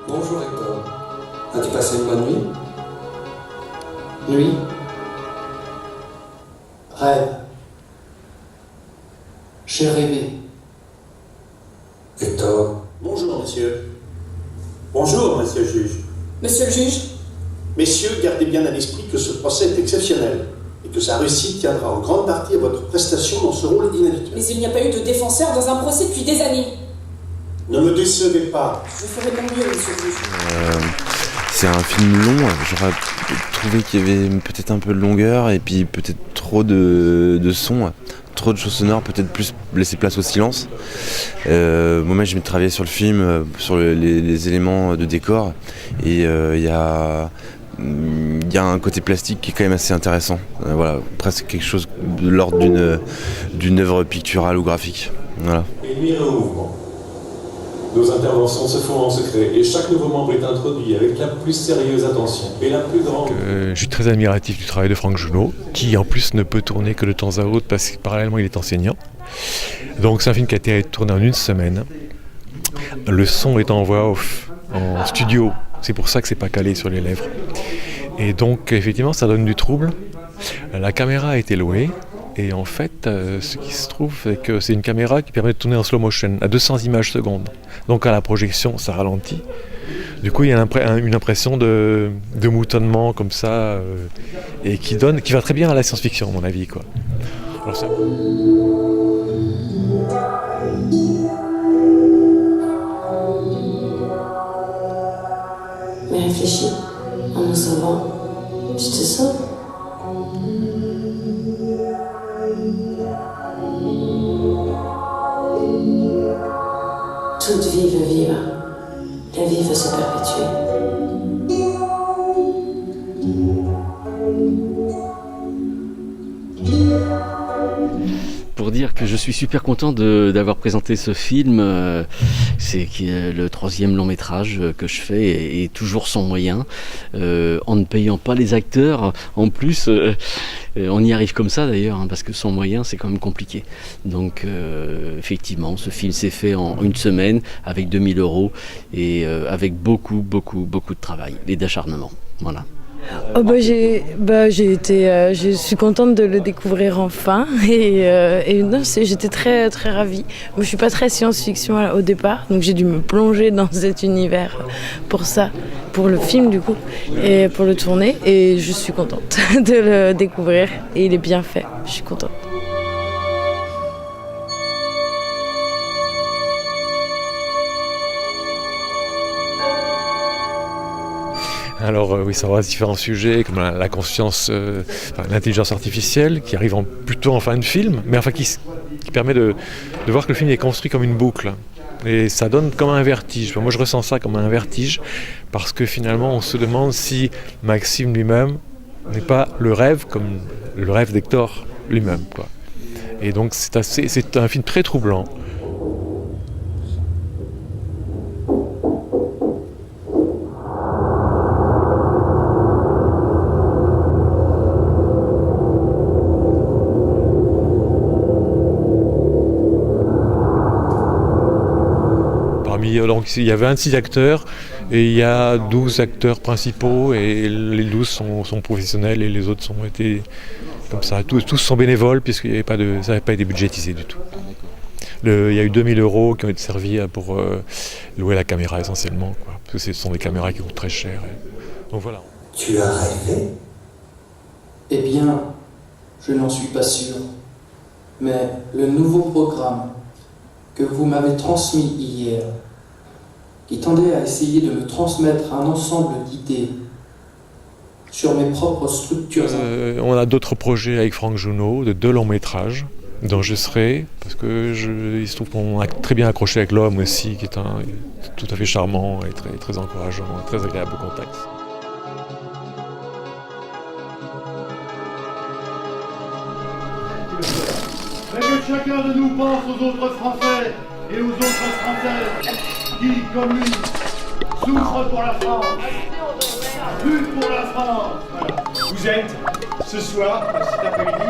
Bonjour Hector. As-tu passé une bonne nuit? Nuit? Rêve. J'ai rêvé. Hector. Bonjour, monsieur. Bonjour, monsieur le juge. Monsieur le juge? Messieurs, gardez bien à l'esprit que ce procès est exceptionnel et que sa réussite tiendra en grande partie à votre prestation dans ce rôle inhabituel. Mais il n'y a pas eu de défenseur dans un procès depuis des années. Ne me décevez pas. Je ferai de mon mieux, monsieur le juge. C'est un film long, j'aurais trouvé qu'il y avait peut-être un peu de longueur et puis peut-être trop de son, trop de choses sonores, peut-être plus laisser place au silence. Moi j'ai travaillé sur le film, sur les éléments de décor et il y a un côté plastique qui est quand même assez intéressant. Voilà, presque quelque chose de l'ordre d'une œuvre picturale ou graphique. Voilà. Et nuire au mouvement. Nos interventions se font en secret et chaque nouveau membre est introduit avec la plus sérieuse attention et la plus grande... Je suis très admiratif du travail de Franck Junot, qui en plus ne peut tourner que de temps à autre parce que parallèlement il est enseignant. Donc c'est un film qui a été tourné en une semaine. Le son est en voix off, en studio, c'est pour ça que c'est pas calé sur les lèvres. Et donc effectivement ça donne du trouble. La caméra a été louée. Et en fait, ce qui se trouve, c'est que c'est une caméra qui permet de tourner en slow motion, à 200 images secondes. Donc à la projection, ça ralentit. Du coup, il y a une impression de moutonnement comme ça, et qui va très bien à la science-fiction, à mon avis, quoi. Alors, ça... Mais réfléchis, en nous sauvant, tu te sauves. Toute vie veut vivre. La vie veut se perpétuer. Pour dire que je suis super content d'avoir présenté ce film, c'est le 3e long métrage que je fais et toujours sans moyens, en ne payant pas les acteurs. En plus, on y arrive comme ça d'ailleurs, parce que sans moyens c'est quand même compliqué. Donc effectivement, ce film s'est fait en une semaine avec 2000 € et avec beaucoup de travail et d'acharnement. Voilà. Oh je suis contente de le découvrir enfin et non, j'étais très très ravie. Moi, je suis pas très science-fiction au départ, donc j'ai dû me plonger dans cet univers pour ça, pour le film du coup et pour le tourner, et je suis contente de le découvrir et il est bien fait. Je suis contente. Alors oui, ça va différents sujets comme la conscience, l'intelligence artificielle qui arrive plutôt en fin de film, mais enfin qui permet de voir que le film est construit comme une boucle. Et ça donne comme un vertige. Moi je ressens ça comme un vertige parce que finalement on se demande si Maxime lui-même n'est pas le rêve comme le rêve d'Hector lui-même, quoi. Et donc c'est un film très troublant. Donc il y a 26 acteurs et il y a 12 acteurs principaux et les 12 sont professionnels et les autres ont été comme ça. Tous sont bénévoles puisqu'il n'y avait ça n'avait pas été budgétisé du tout. Il y a eu 2000 € qui ont été servis pour louer la caméra essentiellement, quoi, parce que ce sont des caméras qui coûtent très cher. Donc voilà. Tu as rêvé? Eh bien, je n'en suis pas sûr. Mais le nouveau programme que vous m'avez transmis hier, qui tendait à essayer de me transmettre un ensemble d'idées sur mes propres structures. On a d'autres projets avec Franck Junot, de 2 longs métrages, dont je serai, parce que il se trouve qu'on a très bien accroché avec l'homme aussi, qui est tout à fait charmant et très, très encourageant, très agréable au contact. Mais que chacun de nous pense aux autres Français et aux autres Françaises qui, comme lui, souffrent pour la France, luttent pour la France. Voilà. Vous êtes, ce soir, cet après-midi,